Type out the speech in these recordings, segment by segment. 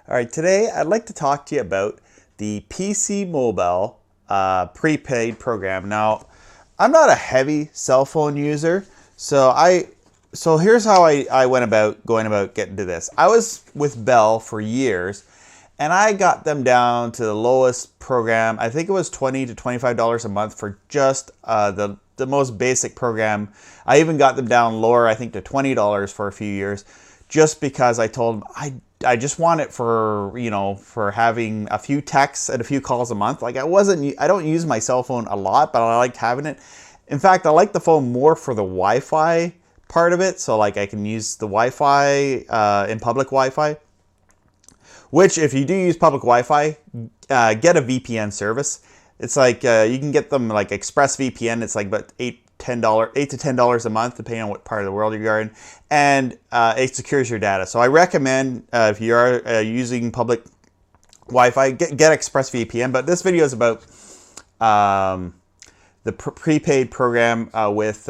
All right, today I'd like to talk to you about the PC Mobile prepaid program. Now, I'm not a heavy cell phone user, so here's how I went about going about getting to this. I was with Bell for years, and I got them down to the lowest program. I think it was $20 to $25 a month for just the most basic program. I even got them down lower, I think, to $20 for a few years, just because I told them I just want it for, for having a few texts and a few calls a month. Like I don't use my cell phone a lot, but I liked having it. In fact, I like the phone more for the Wi-Fi part of it. So like I can use the Wi-Fi in public Wi-Fi, which if you do use public Wi-Fi, get a VPN service. It's like you can get them like Express VPN. It's like about $8 to $10 a month, depending on what part of the world you're in, and it secures your data. So I recommend if you are using public Wi-Fi, get ExpressVPN. But this video is about the prepaid program with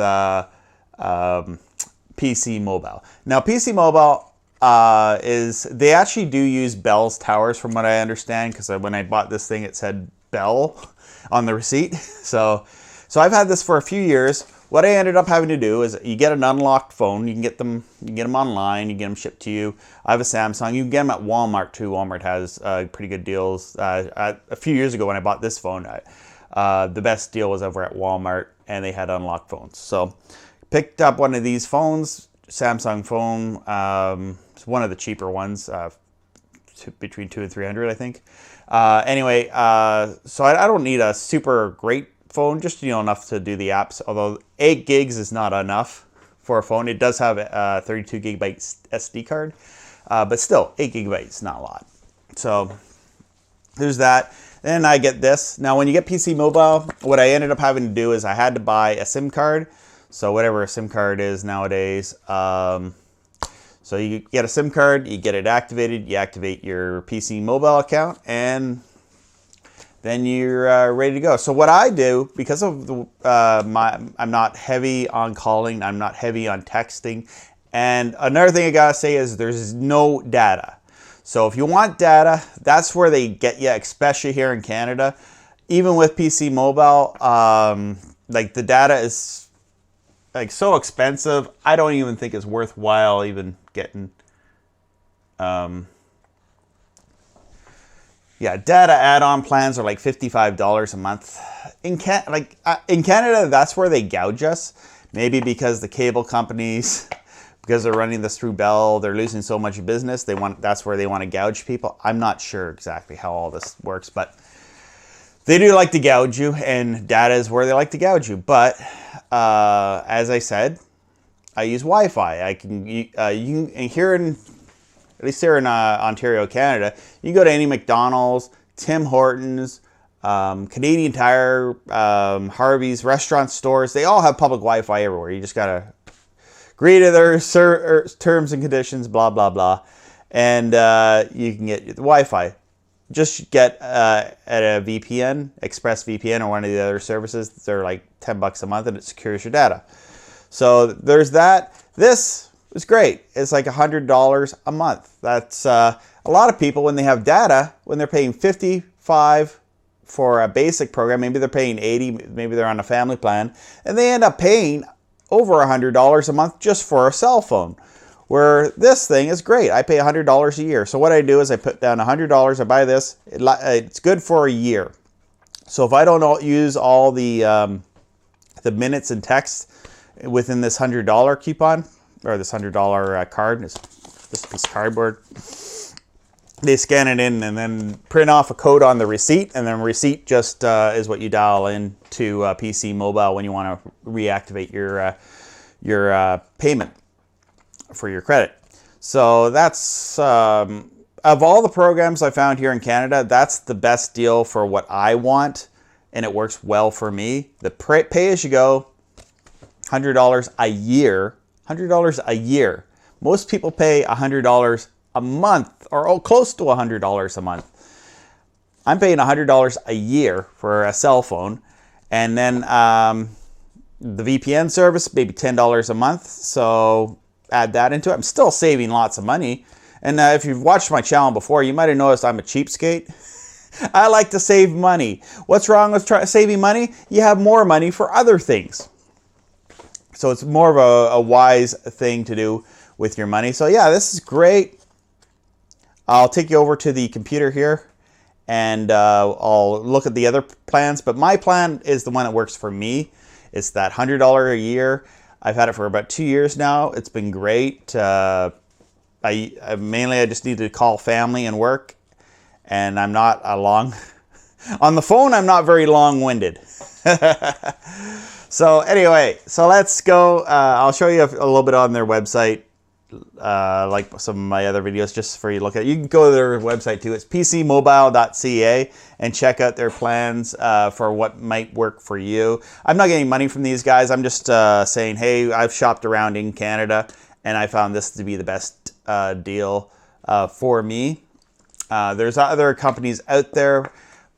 PC Mobile. Now, PC Mobile they actually do use Bell's towers, from what I understand, because when I bought this thing, it said Bell on the receipt. So I've had this for a few years. What I ended up having to do is you get an unlocked phone. You can get them online. You get them shipped to you. I have a Samsung. You can get them at Walmart too. Walmart has pretty good deals. A few years ago when I bought this phone, the best deal was over at Walmart, and they had unlocked phones. So picked up one of these phones, Samsung phone. It's one of the cheaper ones, between $200 and $300, I think. Anyway, so I don't need a super great phone, just enough to do the apps, although 8 gigs is not enough for a phone. It does have a 32 gigabyte SD card, but still 8 gigabytes, not a lot. So there's that. Then I get this. Now when you get PC Mobile, what I ended up having to do is I had to buy a SIM card. So whatever a SIM card is nowadays, so you get a SIM card, you get it activated, you activate your PC Mobile account, and then you're ready to go. So what I do, because of I'm not heavy on calling, I'm not heavy on texting, and another thing I gotta say is there's no data. So if you want data, that's where they get you, especially here in Canada. Even with PC Mobile, like the data is like so expensive. I don't even think it's worthwhile even getting. Yeah, data add-on plans are like $55 a month. In Canada, that's where they gouge us. Maybe because the cable companies, because they're running this through Bell, they're losing so much business. That's where they want to gouge people. I'm not sure exactly how all this works, but they do like to gouge you, and data is where they like to gouge you. But as I said, I use Wi-Fi. I can here in, at least here in Ontario, Canada, you go to any McDonald's, Tim Hortons, Canadian Tire, Harvey's, restaurants, stores. They all have public Wi-Fi everywhere. You just gotta agree to their terms and conditions, blah blah blah, and you can get the Wi-Fi. Just get at a VPN, ExpressVPN, or one of the other services. They're like $10 a month, and it secures your data. So there's that. This is great. It's like $100 a month. That's a lot of people, when they have data, when they're paying $55 for a basic program, maybe they're paying $80, maybe they're on a family plan, and they end up paying over $100 a month just for a cell phone. Where this thing is great. I pay $100 a year. So what I do is I put down $100. I buy this. It's good for a year. So if I don't use all the minutes and text within this $100 coupon, or this $100 card, this piece of cardboard, they scan it in and then print off a code on the receipt, and then receipt just is what you dial in to PC Mobile when you want to reactivate your payment for your credit. So that's of all the programs I found here in Canada, that's the best deal for what I want, and it works well for me. The pay as you go, $100 a year. $100 a year. Most people pay $100 a month, or close to $100 a month. I'm paying $100 a year for a cell phone, and then the VPN service, maybe $10 a month. So add that into it. I'm still saving lots of money. And if you've watched my channel before, you might have noticed I'm a cheapskate. I like to save money. What's wrong with saving money? You have more money for other things. So it's more of a wise thing to do with your money. So yeah, this is great. I'll take you over to the computer here and I'll look at the other plans. But my plan is the one that works for me. It's that $100 a year. I've had it for about 2 years now. It's been great. Mainly I just need to call family and work. And I'm not on the phone, I'm not very long-winded. So anyway, so let's go. I'll show you a little bit on their website, like some of my other videos, just for you to look at. You can go to their website too. It's pcmobile.ca and check out their plans for what might work for you. I'm not getting money from these guys. I'm just saying, hey, I've shopped around in Canada and I found this to be the best deal for me. There's other companies out there,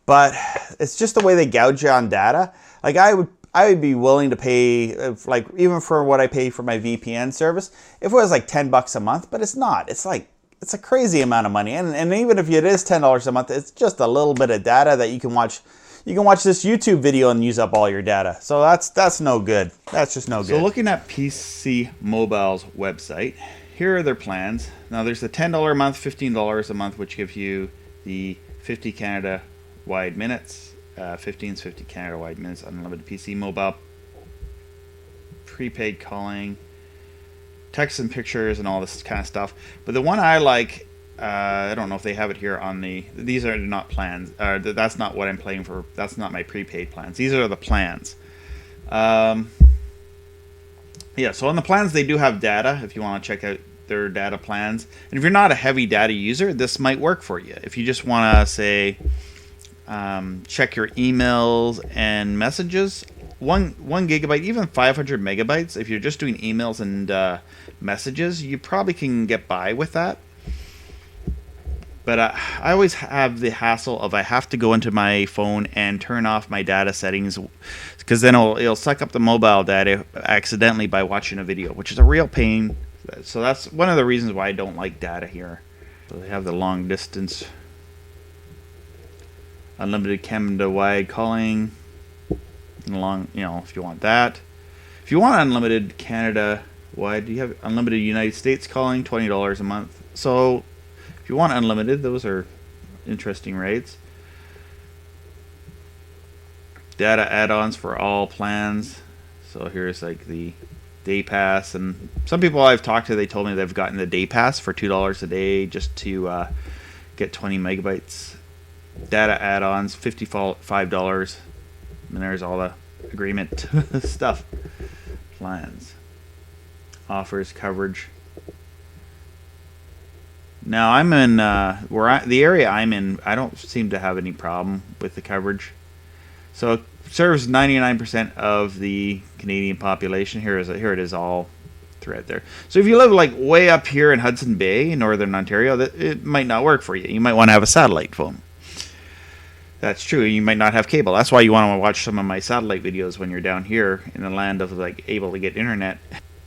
but it's just the way they gouge you on data. Like I would be willing to pay, like even for what I pay for my VPN service, if it was like $10 a month, but it's not. It's a crazy amount of money, and even if it is $10 a month, it's just a little bit of data that you can watch. You can watch this YouTube video and use up all your data. So that's no good. That's just no good. So looking at PC Mobile's website, here are their plans. Now there's the $10 a month, $15 a month, which gives you the 50 Canada wide minutes, 15's 50 Canada wide minutes, unlimited PC mobile, prepaid calling, text and pictures, and all this kind of stuff. But the one I like, I don't know if they have it here on these are not plans. That's not what I'm paying for. That's not my prepaid plans. These are the plans. Yeah, so on the plans, they do have data if you want to check out their data plans. And if you're not a heavy data user, this might work for you. If you just want to, say, check your emails and messages, one gigabyte, even 500 megabytes, if you're just doing emails and messages, you probably can get by with that. But I always have the hassle of I have to go into my phone and turn off my data settings, because then it'll suck up the mobile data accidentally by watching a video, which is a real pain. So that's one of the reasons why I don't like data here. So they have the long distance, unlimited Canada wide calling, long, if you want that. If you want unlimited Canada wide, you have unlimited United States calling, $20 a month. So if you want unlimited, those are interesting rates. Data add-ons for all plans. So here's like the day pass, and some people I've talked to, they told me they've gotten the day pass for $2 a day just to get 20 megabytes. Data add-ons, $55. And there's all the agreement stuff. Plans. Offers coverage. Now I'm in the area I'm in. I don't seem to have any problem with the coverage. So it serves 99% of the Canadian population. Here it is all throughout there. So if you live like way up here in Hudson Bay, in Northern Ontario, it might not work for you. You might want to have a satellite phone. That's true. You might not have cable. That's why you want to watch some of my satellite videos when you're down here in the land of like able to get internet.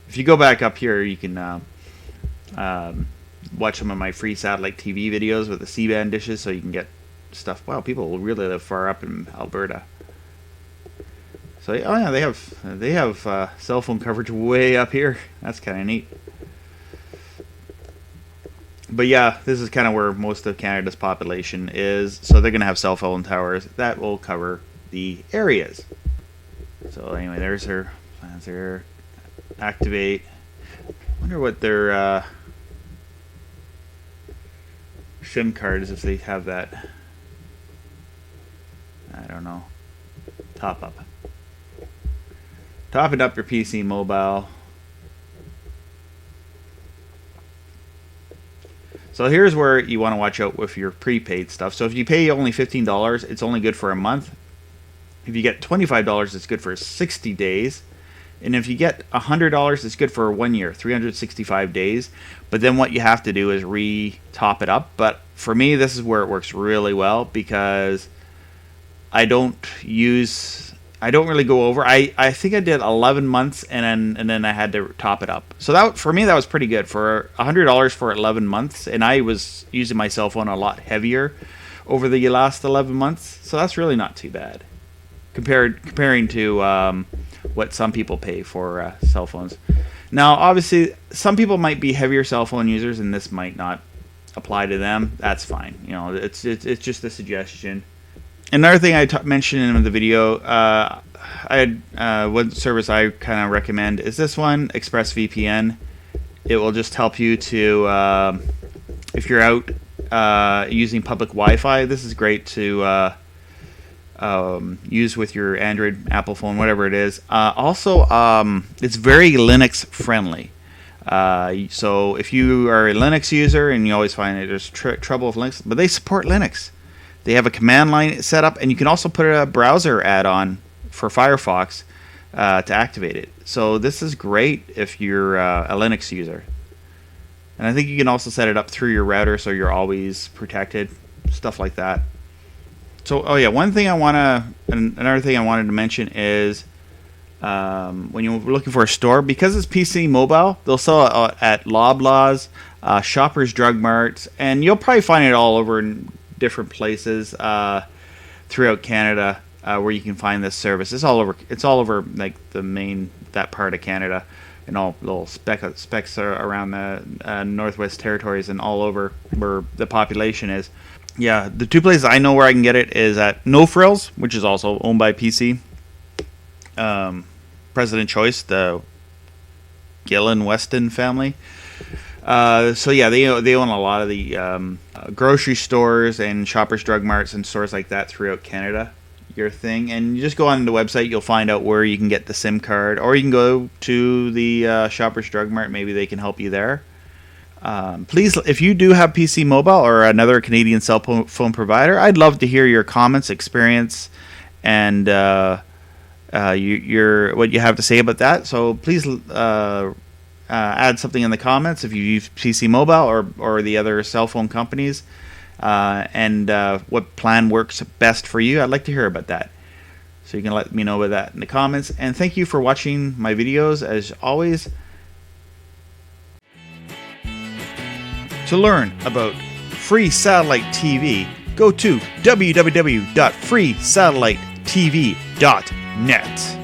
If you go back up here, you can watch some of my free satellite TV videos with the C-band dishes, so you can get stuff. Wow, people really live far up in Alberta. So oh yeah, they have cell phone coverage way up here. That's kind of neat. But yeah, this is kind of where most of Canada's population is. So they're going to have cell phone towers that will cover the areas. So anyway, there's her plans there. Activate. Wonder what their SIM card is, if they have that. I don't know. Top up. Topping up your PC mobile. So here's where you want to watch out with your prepaid stuff. So if you pay only $15, it's only good for a month. If you get $25, it's good for 60 days. And if you get $100, it's good for 1 year, 365 days. But then what you have to do is re-top it up. But for me, this is where it works really well, because I don't use I don't really go over. I think I did 11 months and then I had to top it up. So that for me that was pretty good for $100 for 11 months, and I was using my cell phone a lot heavier over the last 11 months. So that's really not too bad comparing to what some people pay for cell phones. Now, obviously, some people might be heavier cell phone users, and this might not apply to them. That's fine. You know, it's just a suggestion. Another thing I mentioned in the video, one service I kind of recommend is this one, ExpressVPN. It will just help you to, if you're out using public Wi-Fi, this is great to use with your Android, Apple phone, whatever it is. Also, it's very Linux friendly. So if you are a Linux user and you always find that there's trouble with Linux, but they support Linux. They have a command line set up, and you can also put a browser add-on for Firefox to activate it. So this is great if you're a Linux user. And I think you can also set it up through your router so you're always protected, stuff like that. So, oh yeah, another thing I wanted to mention is when you're looking for a store, because it's PC Mobile, they'll sell it at Loblaws, Shoppers Drug Marts, and you'll probably find it all over in different places throughout Canada where you can find this service. It's all over like that part of Canada, and all little specks are around the Northwest Territories and all over where the population is. Yeah, the two places I know where I can get it is at No Frills, which is also owned by PC. President Choice, the Gillen Weston family. So yeah, they own a lot of the grocery stores and Shoppers Drug Marts and stores like that throughout Canada. Your thing, and you just go on the website, you'll find out where you can get the SIM card, or you can go to the Shoppers Drug Mart. Maybe they can help you there. Please, if you do have PC Mobile or another Canadian cell phone provider, I'd love to hear your comments, experience, and what you have to say about that. So please add something in the comments if you use PC Mobile or the other cell phone companies, and what plan works best for you. I'd like to hear about that. So you can let me know about that in the comments. And thank you for watching my videos, as always. To learn about free satellite TV, go to www.freesatellitetv.net.